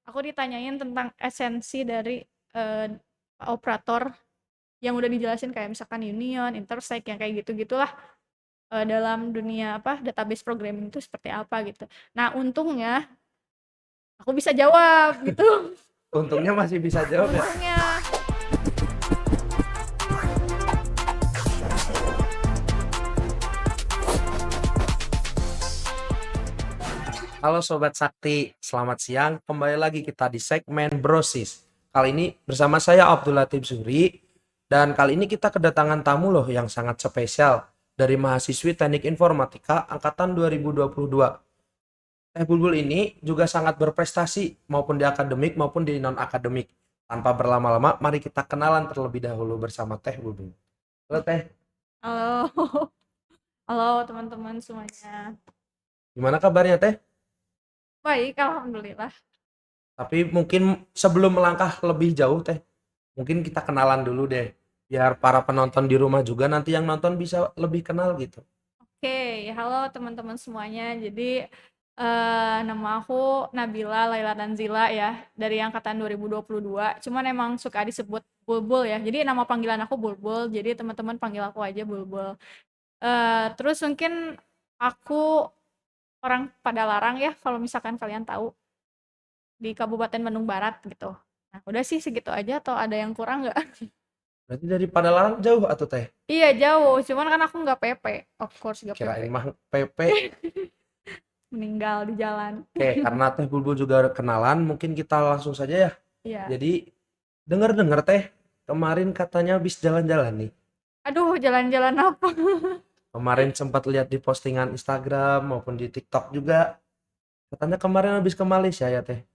Aku ditanyain tentang esensi dari operator yang udah dijelasin kayak misalkan union, intersect yang kayak gitu-gitulah dalam dunia apa database programming itu seperti apa gitu. Nah, untungnya aku bisa jawab gitu. Untungnya masih bisa jawab ya. Untungnya. Halo Sobat Sakti, selamat siang. Kembali lagi kita di segmen Brosis. Kali ini bersama saya Abdul Latif Zuri. Dan kali ini kita kedatangan tamu loh yang sangat spesial. Dari mahasiswi Teknik Informatika Angkatan 2022. Teh Bulbul ini juga sangat berprestasi maupun di akademik maupun di non-akademik. Tanpa berlama-lama, mari kita kenalan terlebih dahulu bersama Teh Bulbul. Halo Teh, Halo. Halo teman-teman semuanya. gimana kabarnya Teh? Baik, alhamdulillah. Tapi mungkin sebelum melangkah lebih jauh Teh, mungkin kita kenalan dulu deh. Biar para penonton di rumah juga nanti yang nonton bisa lebih kenal gitu. Oke, halo teman-teman semuanya. Jadi nama aku Nabila Laila Tanzila ya, dari angkatan 2022. Cuman emang suka disebut Bulbul ya. Jadi nama panggilan aku Bulbul. Jadi teman-teman panggil aku aja Bulbul. Terus mungkin aku orang Padalarang ya, kalau misalkan kalian tahu di Kabupaten Bandung Barat gitu. Nah, udah sih segitu aja atau ada yang kurang nggak? Berarti dari Padalarang jauh atau Teh? Iya jauh, cuman kan aku nggak PP, of course nggak PP. Kirain mah PP. Meninggal di jalan. Oke, karena Teh Bulbul juga kenalan, mungkin kita langsung saja ya. Iya. Jadi dengar-dengar Teh kemarin katanya habis jalan-jalan nih. Aduh, jalan-jalan apa? Kemarin sempat lihat di postingan Instagram maupun di TikTok juga. Katanya kemarin habis ke Malaysia ya Teh.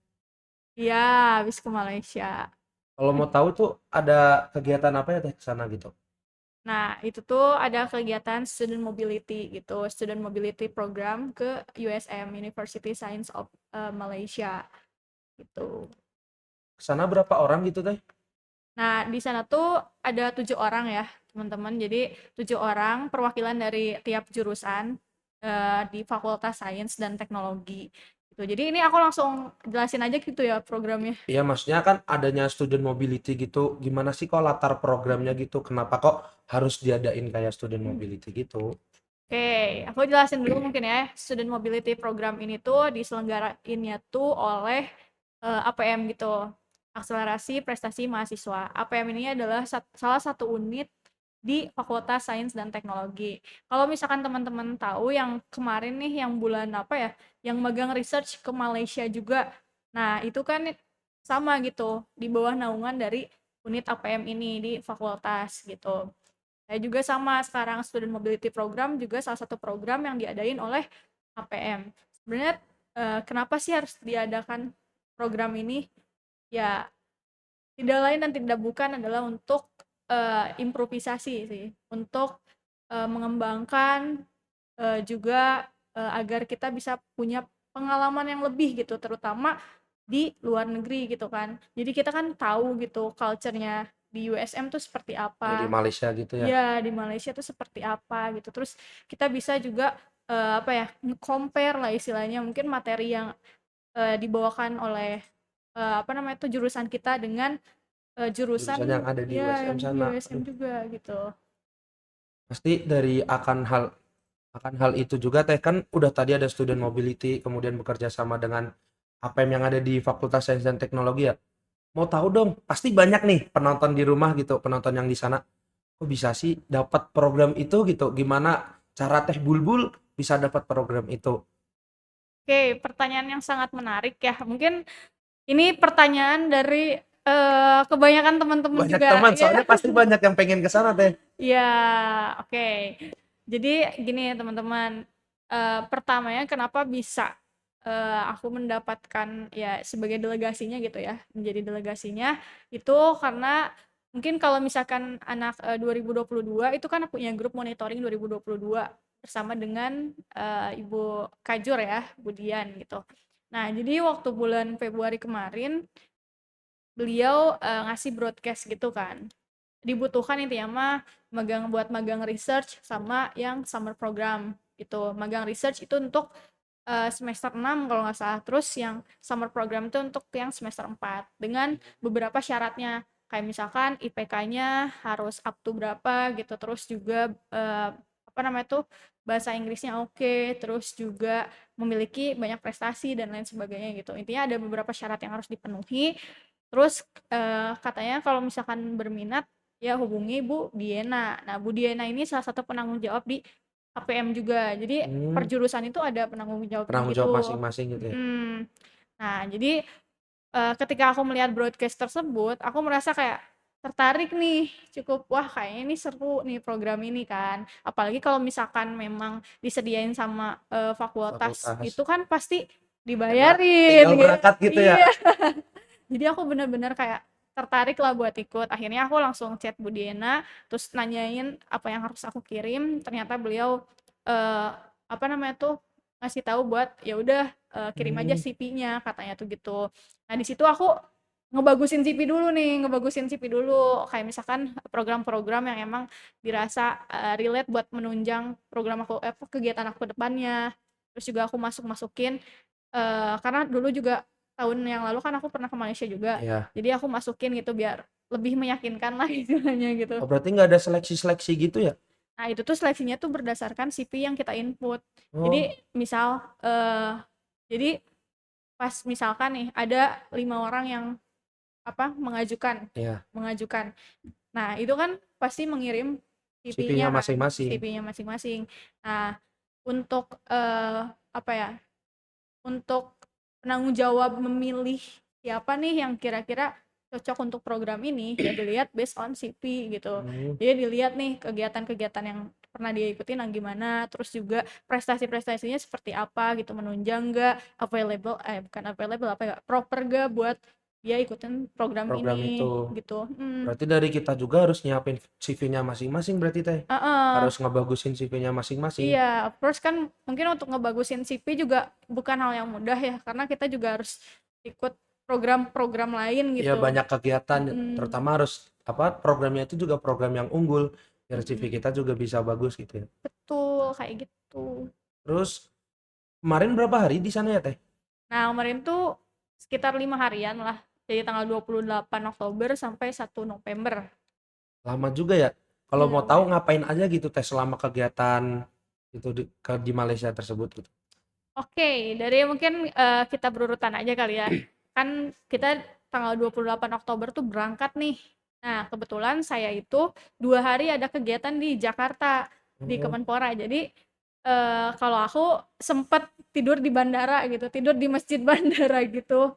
Iya, habis ke Malaysia. Kalau mau tahu tuh ada kegiatan apa ya Teh ke sana gitu? Nah, itu tuh ada kegiatan student mobility gitu, student mobility program ke USM, University Science of Malaysia gitu. Ke sana berapa orang gitu Teh? Nah, di sana tuh ada 7 orang ya, teman-teman. Jadi 7 orang perwakilan dari tiap jurusan di Fakultas Sains dan Teknologi. Gitu. Jadi ini aku langsung jelasin aja gitu ya programnya. Iya, maksudnya kan adanya student mobility gitu. Gimana sih kok latar programnya gitu? Kenapa kok harus diadain kayak student mobility gitu? Oke, aku jelasin dulu mungkin ya. Student Mobility Program ini tuh diselenggarainnya tuh oleh APM gitu. Akselerasi Prestasi Mahasiswa. APM ini adalah salah satu unit di Fakultas Sains dan Teknologi. Kalau misalkan teman-teman tahu yang kemarin nih yang bulan apa ya, yang magang research ke Malaysia juga. Nah, itu kan sama gitu, di bawah naungan dari unit APM ini di fakultas gitu. Saya juga sama sekarang student mobility program juga salah satu program yang diadain oleh APM. Sebenarnya kenapa sih harus diadakan program ini? Ya, tidak lain dan tidak bukan adalah untuk improvisasi sih, untuk mengembangkan juga agar kita bisa punya pengalaman yang lebih gitu, terutama di luar negeri gitu kan. Jadi kita kan tahu gitu culture-nya di USM tuh seperti Ya di apa. Malaysia gitu ya. Ya, di Malaysia tuh seperti apa gitu. Terus kita bisa juga apa ya, compare lah istilahnya mungkin materi yang dibawakan oleh apa namanya tuh jurusan kita dengan Jurusan yang jurusan ada di ya USM yang di sana. USM Aduh, juga gitu. pasti dari akan hal itu juga Teh kan udah tadi ada student mobility, kemudian bekerja sama dengan APM yang ada di Fakultas Sains dan Teknologi ya. Mau tahu dong, pasti banyak nih penonton di rumah gitu, penonton yang di sana. Kok bisa sih dapat program itu gitu? Gimana cara Teh Bulbul bisa dapat program itu? Oke, pertanyaan yang sangat menarik ya. Mungkin ini pertanyaan dari kebanyakan teman-teman Banyak juga teman, ya. soalnya pasti banyak yang pengen ke sana Teh. Ya, oke. Jadi gini ya teman-teman, pertamanya kenapa bisa aku mendapatkan ya sebagai delegasinya gitu ya, menjadi delegasinya itu karena mungkin kalau misalkan anak 2022 itu kan punya grup monitoring 2022 bersama dengan Ibu Kajur ya, Budian gitu. Nah, jadi waktu bulan Februari kemarin beliau ngasih broadcast gitu kan. Dibutuhkan intinya mah magang buat magang research sama yang summer program gitu. Magang research itu untuk semester 6 kalau nggak salah. Terus yang summer program itu untuk yang semester 4 dengan beberapa syaratnya. Kayak misalkan IPK-nya harus up to berapa gitu. Terus juga apa namanya tuh bahasa Inggrisnya oke, terus juga memiliki banyak prestasi dan lain sebagainya gitu. Intinya ada beberapa syarat yang harus dipenuhi. Terus katanya kalau misalkan berminat ya hubungi Bu Diena. Nah, Bu Diena ini salah satu penanggung jawab di APM juga. Jadi per Hmm, jurusan itu ada penanggung jawabnya penanggung jawab gitu. masing-masing gitu ya. Mhm. Nah, jadi ketika aku melihat broadcast tersebut, aku merasa kayak tertarik nih, cukup wah kayaknya ini seru nih program ini kan. Apalagi kalau misalkan memang disediain sama fakultas Fakultas. itu kan pasti Enak, dibayarin tinggal gitu. berangkat gitu ya. Iya. Jadi aku bener-bener kayak tertarik lah buat ikut. Akhirnya aku langsung chat Bu Diana, terus nanyain apa yang harus aku kirim. Ternyata beliau eh, apa namanya tuh ngasih tahu buat ya udah kirim aja Hmm, CV-nya katanya tuh gitu. Nah, di situ aku ngebagusin CV dulu nih, ngebagusin CV dulu. Kayak misalkan program-program yang emang dirasa relate buat menunjang program aku kegiatan aku ke depannya. Terus juga aku masukin karena dulu juga tahun yang lalu kan aku pernah ke Malaysia juga. iya. Jadi aku masukin gitu biar lebih meyakinkan lah istilahnya gitu. Oh, berarti nggak ada seleksi-seleksi gitu ya? Nah, itu tuh seleksinya tuh berdasarkan CV yang kita input. Oh, Jadi misal jadi pas misalkan nih ada 5 orang yang apa iya. mengajukan. Nah, itu kan pasti mengirim CV-nya CV-nya kan, masing-masing. CV-nya masing-masing. Nah, untuk apa ya? Untuk penanggung jawab memilih siapa nih yang kira-kira cocok untuk program ini, ya dilihat based on CV gitu. Hmm, Jadi dilihat nih kegiatan-kegiatan yang pernah dia ikutin yang gimana, terus juga prestasi-prestasinya seperti apa gitu, menunjang nggak, available, bukan available apa ya, proper gak buat dia ikutin program program ini itu. gitu. Berarti dari kita juga harus nyiapin CV-nya masing-masing berarti teh. Heeh. Harus ngebagusin CV-nya masing-masing. Iya, terus kan mungkin untuk ngebagusin CV juga bukan hal yang mudah ya, karena kita juga harus ikut program-program lain Ya gitu. banyak kegiatan, Mhm, terutama harus apa programnya itu juga program yang unggul biar CV mhm. kita juga bisa bagus gitu ya. Betul, kayak gitu. Terus kemarin berapa hari di sana ya teh? Nah, kemarin tuh sekitar 5 harian lah, dari tanggal 28 Oktober sampai 1 November. Lama juga ya. Kalau mau tahu Lumayan. ngapain aja gitu teh selama kegiatan itu di Malaysia tersebut gitu. Oke, dari mungkin kita berurutan aja kali ya. Kan kita tanggal 28 Oktober tuh berangkat nih. Nah, kebetulan saya itu 2 hari ada kegiatan di Jakarta, di Oh, Kemenpora. Jadi, kalau aku sempet tidur di bandara gitu, tidur di masjid bandara gitu.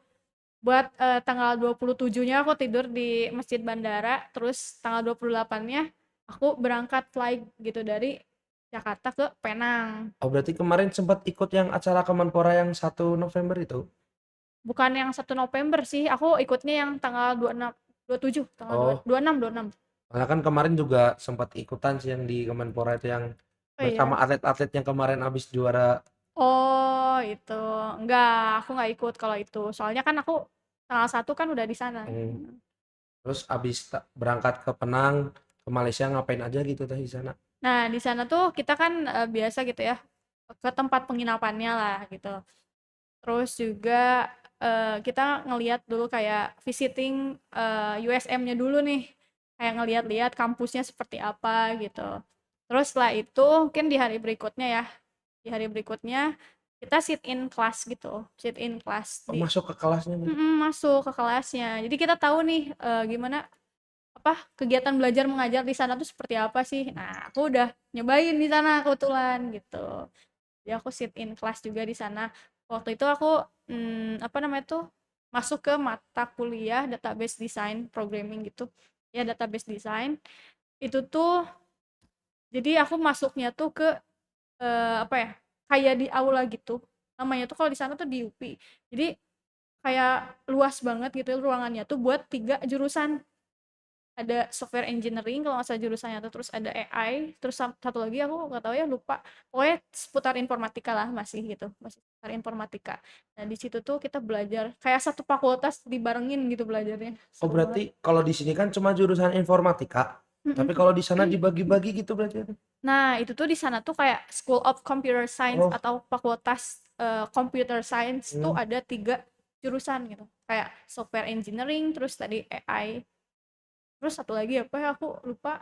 Buat tanggal 27-nya aku tidur di masjid bandara, terus tanggal 28-nya aku berangkat flight gitu dari Jakarta ke Penang. oh berarti kemarin sempat ikut yang acara Kemenpora yang 1 November itu? Bukan yang 1 November sih, aku ikutnya yang tanggal 26, 27, tanggal Oh, 26, 26. karena kan kemarin juga sempat ikutan sih yang di Kemenpora itu yang Oh bersama iya. atlet-atlet yang kemarin habis juara. Oh, itu. Enggak, aku nggak ikut kalau itu. Soalnya kan aku tanggal 1 kan udah di sana. Hmm, terus habis berangkat ke Penang ke Malaysia ngapain aja gitu teh di sana? Nah, di sana tuh kita kan biasa gitu ya, ke tempat penginapannya lah gitu. Terus juga kita ngeliat dulu kayak visiting USM-nya dulu nih. Kayak ngeliat-liat kampusnya seperti apa gitu. Terus setelah itu mungkin di hari berikutnya ya, di hari berikutnya kita sit in class gitu, sit in class Oh, di masuk ke kelasnya gitu. masuk ke kelasnya. Jadi kita tahu nih gimana apa kegiatan belajar mengajar di sana tuh seperti apa sih. Nah, aku udah nyobain di sana kebetulan gitu. Jadi aku sit in class juga di sana. Waktu itu aku apa namanya tuh masuk ke mata kuliah database design programming gitu. Ya, database design. Itu tuh jadi aku masuknya tuh ke apa ya? Kayak di aula gitu. Namanya tuh kalau di sana tuh di UPI. Jadi kayak luas banget gitu ya ruangannya tuh buat 3 jurusan. Ada software engineering kalau nggak salah jurusannya tuh, terus ada AI, terus satu lagi aku nggak tahu ya, lupa. Pokoknya seputar informatika lah, masih gitu, masih seputar informatika. Nah, di situ tuh kita belajar kayak satu fakultas dibarengin gitu belajarnya, Oh, seru banget. berarti kalau di sini kan cuma jurusan informatika, tapi Mm-mm. kalau di sana dibagi-bagi gitu berarti ya? Nah, itu tuh di sana tuh kayak School of Computer Science Oh, atau fakultas computer science tuh Hmm. ada 3 jurusan gitu. Kayak software engineering, terus tadi AI, terus satu lagi apa ya aku lupa.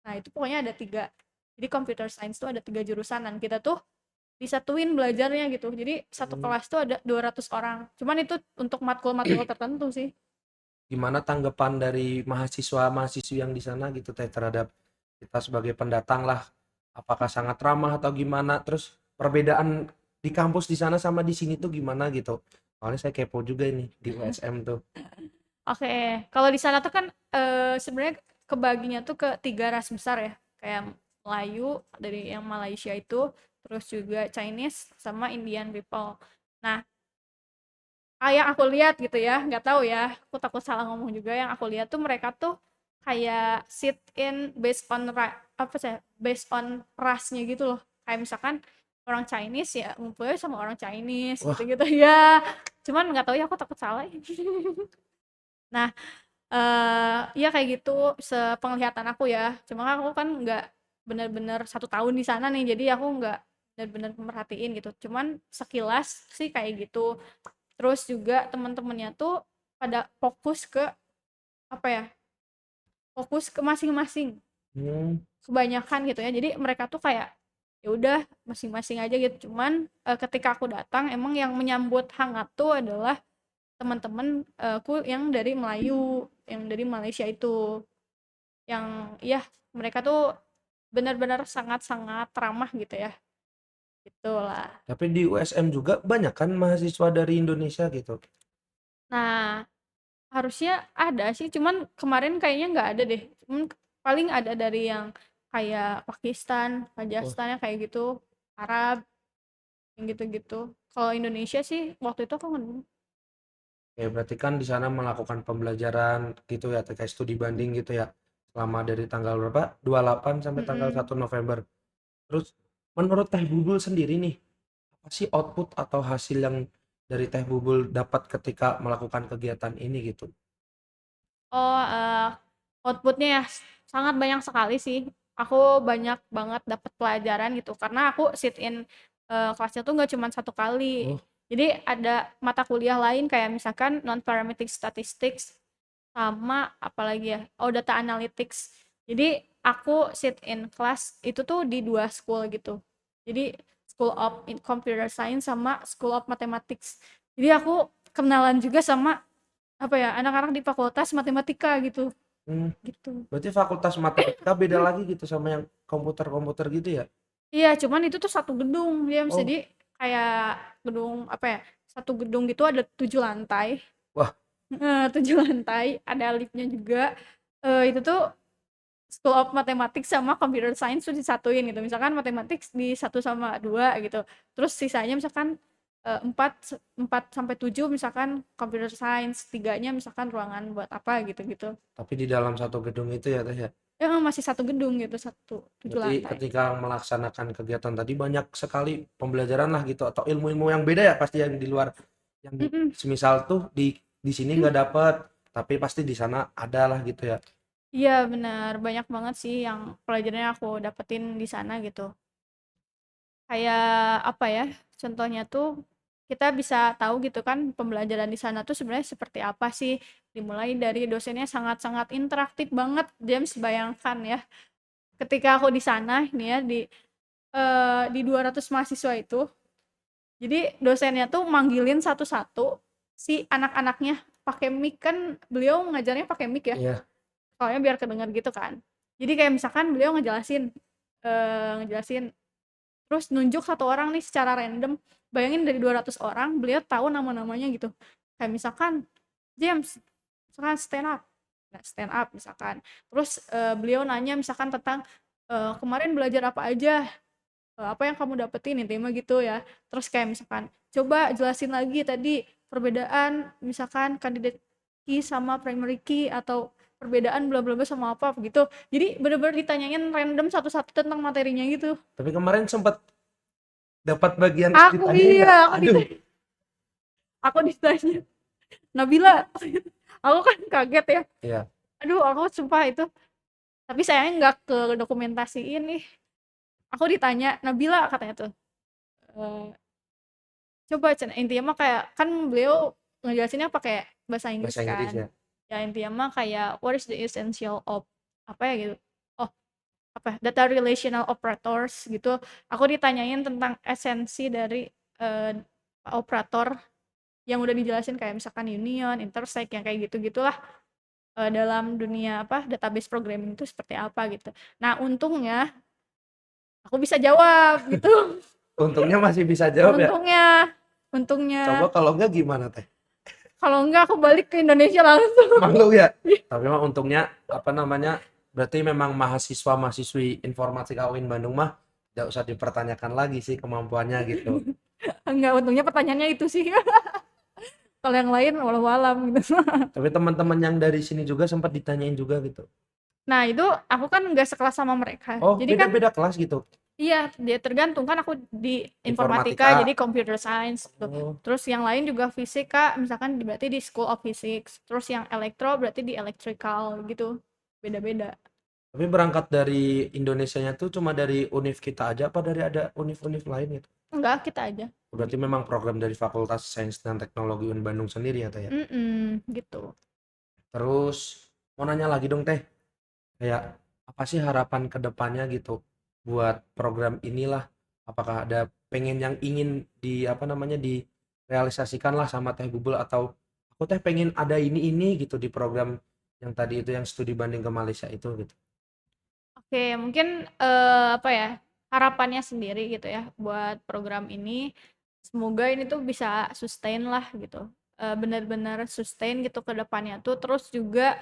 Nah, itu pokoknya ada 3. Jadi computer science tuh ada 3 jurusan dan kita tuh disatuin belajarnya gitu. Jadi satu Hmm. kelas tuh ada 200 orang. Cuman itu untuk matkul-matkul tertentu sih. Gimana tanggapan dari mahasiswa-mahasiswi yang di sana gitu teh terhadap kita sebagai pendatang lah? Apakah sangat ramah atau gimana? Terus perbedaan di kampus di sana sama di sini tuh gimana gitu? Soalnya saya kepo juga ini di USM tuh. Oke, kalau di sana tuh kan sebenarnya kebaginya tuh ke 3 ras besar ya. Kayak Melayu dari yang Malaysia itu, terus juga Chinese sama Indian people. Nah, yang aku lihat gitu ya, nggak tahu ya, aku takut salah ngomong juga. Yang aku lihat tuh mereka tuh kayak sit in based on apa sih? Based on rasnya gitu loh. Kayak misalkan orang Chinese ya ngumpulnya sama orang Chinese Wah, gitu-gitu ya. Cuman nggak tahu ya, aku takut salah. Nah, iya kayak gitu sepenglihatan aku ya. Cuma kan aku kan nggak bener-bener 1 tahun di sana nih, jadi aku nggak bener-bener merhatiin gitu. Cuman sekilas sih kayak gitu. Terus juga teman-temannya tuh pada fokus ke apa ya? Fokus ke masing-masing. hmm, Kebanyakan gitu ya. Jadi mereka tuh kayak ya udah masing-masing aja gitu. Cuman ketika aku datang emang yang menyambut hangat tuh adalah teman-teman aku yang dari Melayu, yang dari Malaysia itu. Yang ya mereka tuh benar-benar sangat-sangat ramah gitu ya. Gitulah. tapi di USM juga banyak kan mahasiswa dari Indonesia gitu. Nah, harusnya ada sih, cuman kemarin kayaknya nggak ada deh. Cuman paling ada dari yang kayak Pakistan, Wah, Kazakhstan yang kayak gitu, Arab, yang gitu-gitu. Kalau Indonesia sih waktu itu aku nggak. ya berarti kan di sana melakukan pembelajaran gitu ya, kayak studi banding gitu ya. Selama dari tanggal berapa? 28 sampai tanggal Mm-mm. 1 November. Terus menurut Teh Bubul sendiri nih, apa sih output atau hasil yang dari Teh Bubul dapat ketika melakukan kegiatan ini gitu? Oh, outputnya ya sangat banyak sekali sih. Aku banyak banget dapat pelajaran gitu karena aku sit in kelasnya tuh nggak cuma 1 kali. Oh, Jadi ada mata kuliah lain kayak misalkan non-parametric statistics sama apalagi ya, oh data analytics. Jadi aku sit in kelas itu tuh di 2 school gitu. Jadi School of Computer Science sama School of Mathematics. Jadi aku kenalan juga sama apa ya, anak-anak di fakultas matematika gitu, hmm, gitu. berarti fakultas matematika beda lagi gitu sama yang komputer-komputer gitu ya? Iya, cuman itu tuh satu gedung, dia Oh, jadi kayak gedung apa ya, satu gedung gitu ada 7 lantai. wah, 7 lantai, ada liftnya juga. Itu tuh School of Mathematics sama Computer Science tuh disatuin gitu. Misalkan Mathematics di 1 sama 2 gitu. Terus sisanya misalkan 4 sampai 7 misalkan Computer Science, tiganya misalkan ruangan buat apa gitu-gitu. tapi di dalam satu gedung itu ya Teh ya? Ya masih satu gedung gitu, satu 7 lantai. Ketika melaksanakan kegiatan tadi banyak sekali pembelajaran lah gitu atau ilmu-ilmu yang beda ya pasti yang di luar yang Mm-mm. semisal tuh di sini nggak dapet tapi pasti di sana ada lah gitu ya. Iya benar, banyak banget sih yang pelajarannya aku dapetin di sana gitu. Kayak apa ya? Contohnya tuh kita bisa tahu gitu kan pembelajaran di sana tuh sebenarnya seperti apa sih. Dimulai dari dosennya sangat-sangat interaktif banget. James bayangkan ya, ketika aku di sana nih ya di 200 mahasiswa itu, jadi dosennya tuh manggilin satu-satu si anak-anaknya pakai mic kan beliau ngajarnya pakai mic ya. Iya, Soalnya biar kedengar gitu kan. Jadi kayak misalkan beliau ngejelasin terus nunjuk satu orang nih secara random. Bayangin dari 200 orang beliau tahu nama-namanya gitu. Kayak misalkan James, misalkan stand up. Nah, stand up misalkan. Terus beliau nanya misalkan tentang kemarin belajar apa aja, apa yang kamu dapetin intinya gitu ya. Terus kayak misalkan coba jelasin lagi tadi perbedaan misalkan candidate key sama primary key atau perbedaan bla bla bla sama apa gitu. Jadi bener-bener ditanyain random satu-satu tentang materinya gitu. tapi kemarin sempat dapat bagian Aku ditanyain iya, nggak? aku Aduh, ditanya, aku ditanya, Nabila, aku kan kaget ya. iya. Aduh, aku sumpah itu. Tapi sayangnya nggak ke dokumentasi ini. Aku ditanya, Nabila katanya tuh, Coba intinya mah kayak kan beliau ngejelasinnya pakai bahasa Inggris Bahasa Inggris kan. ya. Ya intinya mah kayak what is the essential of apa ya gitu. Oh, apa data relational operators gitu. Aku ditanyain tentang esensi dari eh, operator yang udah dijelasin kayak misalkan union, intersect yang kayak gitu-gitulah dalam dunia apa database programming itu seperti apa gitu. Nah, untungnya aku bisa jawab gitu. Untungnya masih bisa jawab ya. Untungnya. Untungnya. Coba kalau enggak gimana teh? Kalau enggak aku balik ke Indonesia langsung. Malu ya. Tapi emang untungnya apa namanya? Berarti memang mahasiswa-mahasiswi informatika UIN Bandung mah tidak usah dipertanyakan lagi sih kemampuannya gitu. Enggak, untungnya pertanyaannya itu sih. Kalau yang lain walau alam gitu. Tapi teman-teman yang dari sini juga sempat ditanyain juga gitu. Nah, itu aku kan enggak sekelas sama mereka. Oh, Jadi kan beda-beda kelas gitu. iya, dia tergantung kan aku di informatika Informatika. jadi computer science gitu. Oh, Terus yang lain juga fisika, misalkan berarti di School of Physics. Terus yang elektro berarti di electrical gitu. Beda-beda. tapi berangkat dari Indonesianya tuh cuma dari univ kita aja apa dari ada univ-univ lain gitu? Enggak, kita aja. Berarti memang program dari Fakultas Sains dan Teknologi UIN Bandung sendiri ya, Teh ya? Gitu. Terus mau nanya lagi dong, Teh. Kayak apa sih harapan ke depannya gitu buat program inilah? Apakah ada pengen yang ingin di apa namanya direalisasikan lah sama Teh Bubul atau aku Teh pengen ada ini gitu di program yang tadi itu yang studi banding ke Malaysia itu gitu. Oke, mungkin apa ya? Harapannya sendiri gitu ya buat program ini. Semoga ini tuh bisa sustain lah gitu. Benar-benar sustain gitu ke depannya tuh terus juga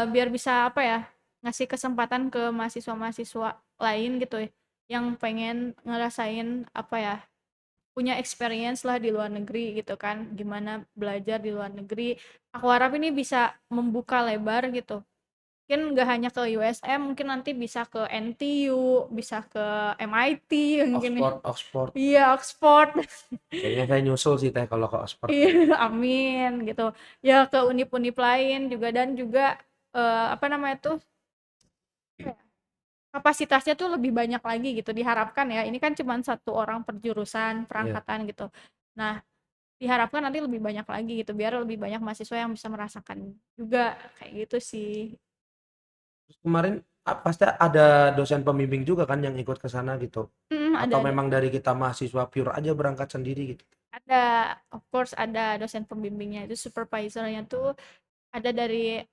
biar bisa apa ya? Ngasih kesempatan ke mahasiswa-mahasiswa lain gitu ya yang pengen ngerasain apa ya? Punya experience lah di luar negeri gitu kan. Gimana belajar di luar negeri. Aku harap ini bisa membuka lebar gitu mungkin nggak hanya ke USM mungkin nanti bisa ke NTU bisa ke MIT mungkin nih Oxford. iya Oxford Kayaknya saya nyusul sih Teh kalau ke Oxford. iya amin gitu ya ke univ-univ lain juga dan juga apa namanya tuh kapasitasnya tuh lebih banyak lagi gitu diharapkan ya ini kan cuma satu orang per jurusan Iya. perangkatan gitu nah diharapkan nanti lebih banyak lagi gitu biar lebih banyak mahasiswa yang bisa merasakan juga kayak gitu sih. Terus kemarin pasti ada dosen pembimbing juga kan yang ikut ke sana gitu. Ada Atau ada. memang dari kita mahasiswa pure aja berangkat sendiri gitu. Ada, of course ada dosen pembimbingnya itu supervisornya tuh ada dari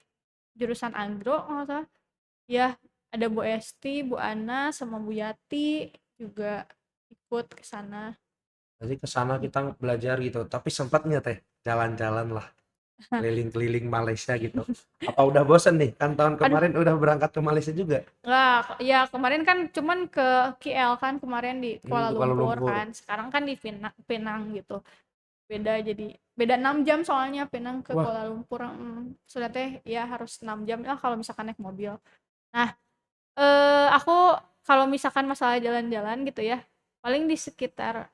jurusan Agro kalau nggak salah. Ya, ada Bu Esti, Bu Ana, sama Bu Yati juga ikut ke sana. Jadi ke sana kita belajar gitu. Tapi sempatnya Teh jalan-jalan lah keliling-keliling Malaysia gitu. Apa udah bosen nih? Kan tahun Aduh, kemarin udah berangkat ke Malaysia juga. nggak, ya kemarin kan cuman ke KL kan kemarin di Kuala Di Kuala Lumpur Lumpur. kan. Sekarang kan di Penang gitu. Beda jadi beda 6 jam soalnya Penang ke Wah, Kuala Lumpur. Sudah teh ya harus 6 jam lah kalau misalkan naik mobil. Nah, aku kalau misalkan masalah jalan-jalan gitu ya, paling di sekitar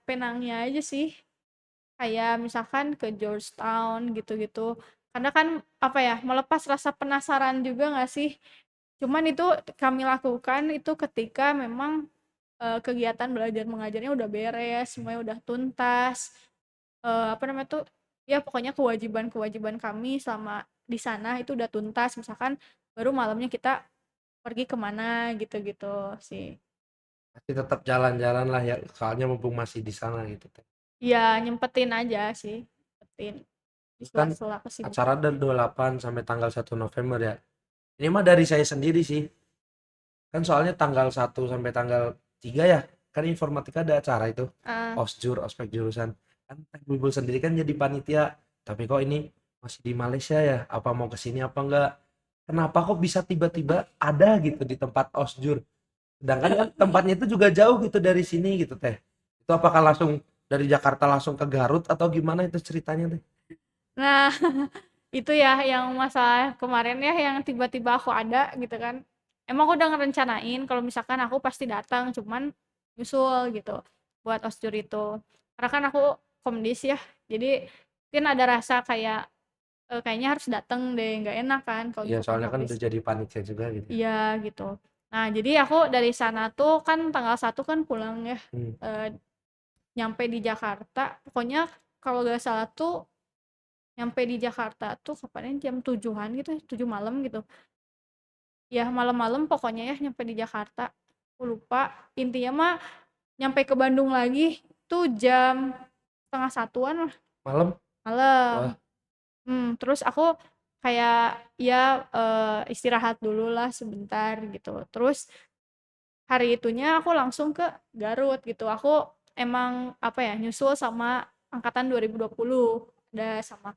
Penangnya aja sih. Kayak misalkan ke Georgetown gitu-gitu. Karena kan apa ya, melepas rasa penasaran juga nggak sih? Cuman itu kami lakukan itu ketika memang kegiatan belajar mengajarnya udah beres, semuanya udah tuntas. Apa namanya tuh? Ya pokoknya kewajiban-kewajiban kami selama di sana itu udah tuntas. Misalkan baru malamnya kita pergi kemana gitu-gitu sih. pasti tetap jalan-jalan lah ya. Soalnya mumpung masih di sana gitu Teh. Ya nyempetin aja sih, nyempetin di Terus kan sela-sela acara kesibukan. dari 28 sampai tanggal 1 November ya. Ini mah dari saya sendiri sih. Kan soalnya tanggal 1 sampai tanggal 3 ya. Kan informatika ada acara itu. Ah, Osjur, ospek jurusan. Kan Teh Bubul sendiri kan jadi panitia. Tapi kok ini masih di Malaysia ya? Apa mau ke sini apa enggak? Kenapa kok bisa tiba-tiba ada gitu di tempat Osjur? Sedangkan kan tempatnya itu juga jauh gitu dari sini gitu Teh. Itu apakah langsung dari Jakarta langsung ke Garut atau gimana itu ceritanya Teh? nah itu ya yang masalah kemarin ya yang tiba-tiba aku ada gitu kan. Emang aku udah ngerencanain kalau misalkan aku pasti datang, cuman nyusul gitu buat osjur itu. Karena kan aku komdis ya, jadi mungkin ada rasa kayak kayaknya harus datang deh, nggak enak kan kalau Ya misalkan soalnya kan komdis. udah jadi panitia juga gitu ya. Iya gitu. Nah jadi aku dari sana tuh kan tanggal 1 kan pulang ya. Hmm. eh, nyampe di Jakarta, pokoknya kalau nggak salah tuh nyampe di Jakarta tuh kapannya jam 7-an gitu, 7 malam gitu. Ya malam-malam pokoknya ya nyampe di Jakarta. Aku lupa. Intinya mah nyampe ke Bandung lagi tuh jam setengah satuan lah Malam? Wah, malam. Terus aku kayak ya istirahat dulu lah sebentar gitu. Terus hari itunya aku langsung ke Garut gitu. Aku emang apa ya nyusul sama angkatan 2020. Ada sama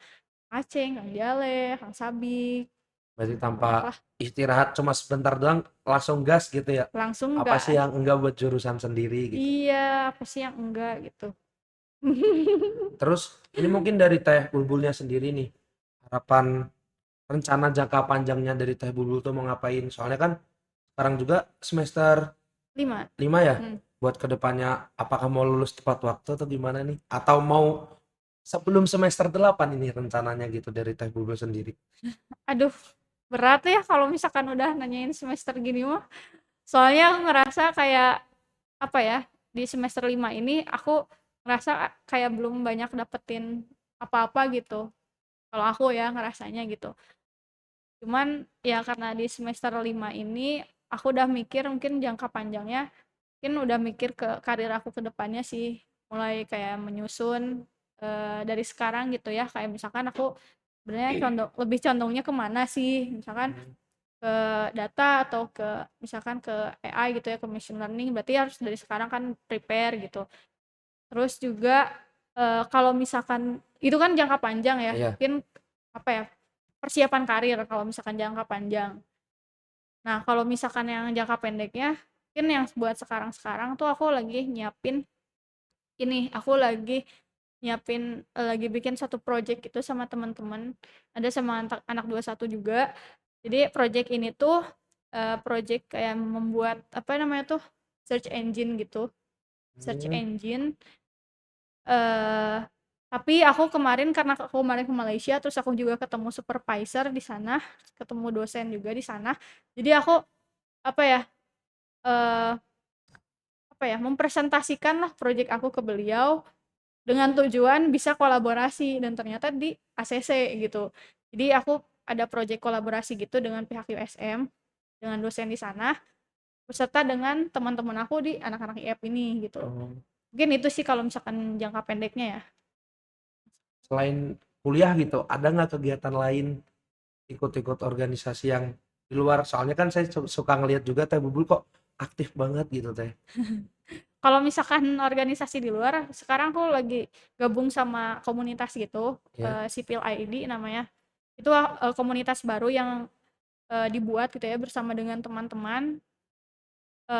Aceng, Kang Jale, Kang Sabik, berarti tanpa banyak lah. istirahat cuma sebentar doang langsung gas gitu ya. Langsung Apa sih gas. yang enggak buat jurusan sendiri gitu. Iya, apa sih yang enggak gitu. Terus ini mungkin dari Teh Bulbulnya sendiri nih. Harapan rencana jangka panjangnya dari Teh Bulbul tuh mau ngapain? Soalnya kan sekarang juga semester 5. 5 ya. Hmm. Buat kedepannya apakah mau lulus tepat waktu atau gimana nih? Atau mau sebelum semester 8 ini rencananya gitu dari Teh Bulbul sendiri? Aduh, berat ya kalau misalkan udah nanyain semester gini mah. Soalnya aku ngerasa kayak apa ya, di semester 5 ini aku ngerasa kayak belum banyak dapetin apa-apa gitu. Kalau aku ya ngerasanya gitu. Cuman ya karena di semester 5 ini aku udah mikir mungkin jangka panjangnya, mungkin udah mikir ke karir aku ke depannya sih. Mulai kayak menyusun dari sekarang gitu ya. Kayak misalkan aku sebenarnya lebih condongnya kemana sih? Misalkan Hmm. ke data atau ke misalkan ke AI gitu ya, ke machine learning, berarti harus dari sekarang kan prepare gitu. Terus juga kalau misalkan itu kan jangka panjang ya, Iya. mungkin apa ya, persiapan karir kalau misalkan jangka panjang. Nah, kalau misalkan yang jangka pendeknya, mungkin yang buat sekarang-sekarang tuh aku lagi nyiapin ini, aku lagi nyiapin lagi bikin satu project gitu sama teman-teman, ada sama anak anak 21 juga. Jadi project ini tuh project kayak membuat apa namanya tuh, search engine gitu, search Hmm. engine. eh tapi aku kemarin karena aku kemarin ke Malaysia, terus aku juga ketemu supervisor di sana, ketemu dosen juga di sana. Jadi aku apa ya, eh apa ya, mempresentasikan lah project aku ke beliau dengan tujuan bisa kolaborasi dan ternyata di ACC gitu. Jadi aku ada project kolaborasi gitu dengan pihak USM, dengan dosen di sana, beserta dengan teman-teman aku di anak-anak IF ini gitu. Oh. Mungkin itu sih kalau misalkan jangka pendeknya ya. Selain kuliah gitu, ada nggak kegiatan lain ikut-ikut organisasi yang di luar? Soalnya kan saya suka ngelihat juga Teh Bubul kok aktif banget gitu Teh. Kalau misalkan organisasi di luar, sekarang aku lagi gabung sama komunitas gitu, Ya. Civil ID namanya. Itu komunitas baru yang dibuat gitu ya bersama dengan teman-teman.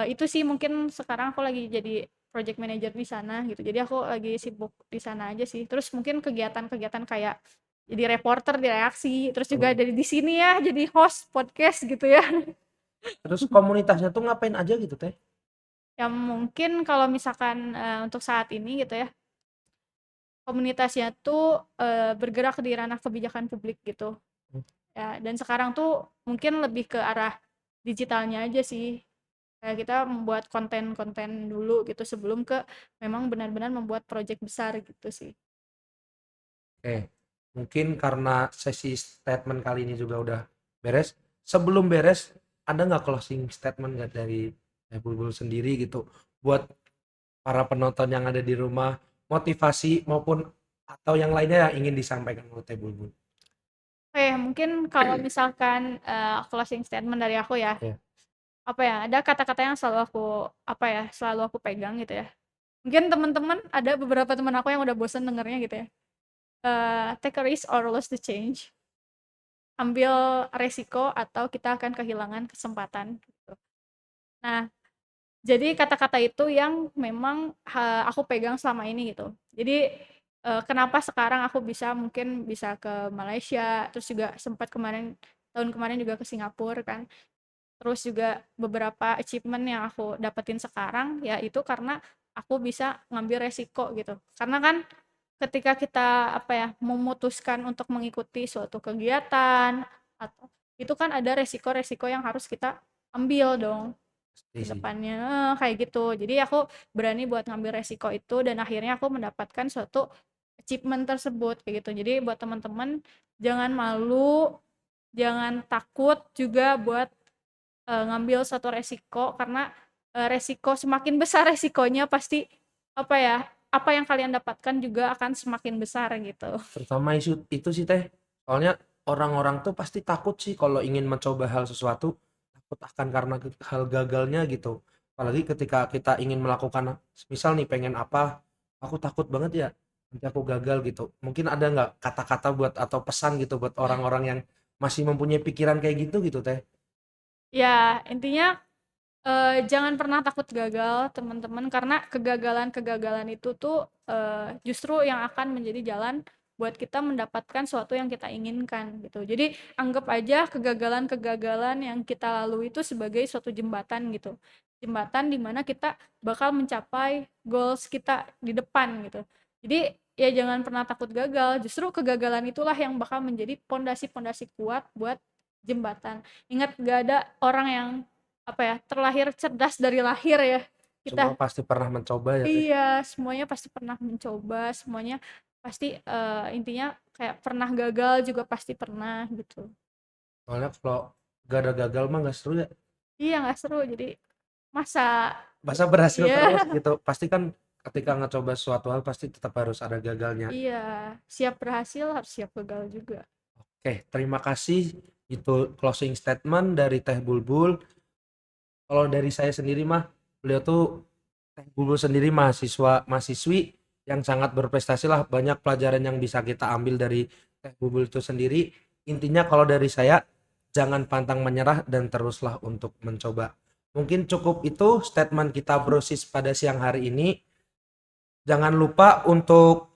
Itu sih mungkin sekarang aku lagi jadi project manager di sana gitu. Jadi aku lagi sibuk di sana aja sih. Terus mungkin kegiatan-kegiatan kayak jadi reporter di reaksi, terus juga Oh. dari di sini ya jadi host podcast gitu ya. Terus komunitasnya tuh ngapain aja gitu Teh? Yang mungkin kalau misalkan untuk saat ini gitu ya, komunitasnya tuh bergerak di ranah kebijakan publik gitu. Ya, dan sekarang tuh mungkin lebih ke arah digitalnya aja sih. Kayak kita membuat konten-konten dulu gitu sebelum ke memang benar-benar membuat project besar gitu sih. Oke, mungkin karena sesi statement kali ini juga udah beres. Sebelum beres, ada nggak closing statement nggak dari Teh Bulbul sendiri gitu buat para penonton yang ada di rumah, motivasi maupun atau yang lainnya yang ingin disampaikan oleh Teh Bulbul? Oke, mungkin kalau misalkan closing statement dari aku ya, Ya. apa ya, ada kata-kata yang selalu aku apa ya, selalu aku pegang gitu ya. Mungkin teman-teman ada beberapa teman aku yang udah bosen dengernya gitu ya. Take a risk or lose the change. Ambil resiko atau kita akan kehilangan kesempatan gitu. Nah, jadi kata-kata itu yang memang aku pegang selama ini gitu. Jadi kenapa sekarang aku bisa mungkin bisa ke Malaysia, terus juga sempat kemarin tahun kemarin juga ke Singapura kan. Terus juga beberapa achievement yang aku dapetin sekarang ya itu karena aku bisa ngambil resiko gitu. Karena kan ketika kita apa ya memutuskan untuk mengikuti suatu kegiatan atau itu kan ada resiko-resiko yang harus kita ambil dong. Pasti ke sih. depannya. Kayak gitu. Jadi aku berani buat ngambil resiko itu dan akhirnya aku mendapatkan suatu achievement tersebut kayak gitu. Jadi buat teman-teman jangan malu, jangan takut juga buat ngambil suatu resiko karena resiko semakin besar resikonya pasti apa ya, apa yang kalian dapatkan juga akan semakin besar gitu. Terutama isu itu sih Teh. Soalnya orang-orang tuh pasti takut sih kalau ingin mencoba hal sesuatu, takut akan karena hal gagalnya gitu. Apalagi ketika kita ingin melakukan, misal nih pengen apa, aku takut banget ya nanti aku gagal gitu. Mungkin ada nggak kata-kata buat atau pesan gitu buat orang-orang yang masih mempunyai pikiran kayak gitu gitu Teh? Ya, intinya jangan pernah takut gagal, teman-teman, karena kegagalan-kegagalan itu tuh justru yang akan menjadi jalan buat kita mendapatkan sesuatu yang kita inginkan gitu. Jadi anggap aja kegagalan-kegagalan yang kita lalui itu sebagai suatu jembatan gitu. Jembatan di mana kita bakal mencapai goals kita di depan gitu. Jadi ya jangan pernah takut gagal, justru kegagalan itulah yang bakal menjadi pondasi-pondasi kuat buat jembatan. Ingat, gak ada orang yang apa ya, terlahir cerdas dari lahir ya. Semua Kita pasti pernah mencoba ya Teh. iya, semuanya pasti pernah mencoba, semuanya pasti intinya kayak pernah gagal juga pasti pernah gitu. Soalnya kalau gak ada gagal mah gak seru ya. Iya, nggak seru. Jadi masa Masa berhasil iya, terus gitu. Pasti kan ketika ngecoba suatu hal pasti tetap harus ada gagalnya. iya, siap berhasil harus siap gagal juga. Oke, terima kasih. Itu closing statement dari Teh Bulbul. Kalau dari saya sendiri mah, beliau tuh Teh Bulbul sendiri mahasiswa mahasiswi yang sangat berprestasi lah. Banyak pelajaran yang bisa kita ambil dari Teh Bulbul itu sendiri. Intinya kalau dari saya, jangan pantang menyerah dan teruslah untuk mencoba. Mungkin cukup itu statement kita brosis pada siang hari ini. Jangan lupa untuk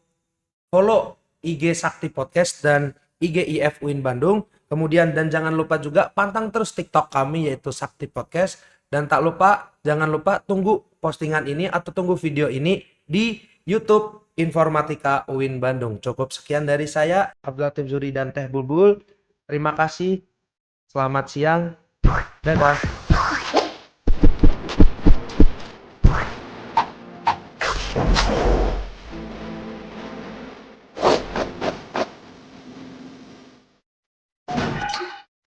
follow IG Sakti Podcast dan IG IF UIN Bandung. Kemudian dan jangan lupa juga pantang terus TikTok kami yaitu Sakti Podcast. Dan tak lupa, jangan lupa tunggu postingan ini atau tunggu video ini di YouTube Informatika UIN Bandung. Cukup sekian dari saya, Abdul Latif Zuri dan Teh Bulbul. Terima kasih. Selamat siang. Dadah.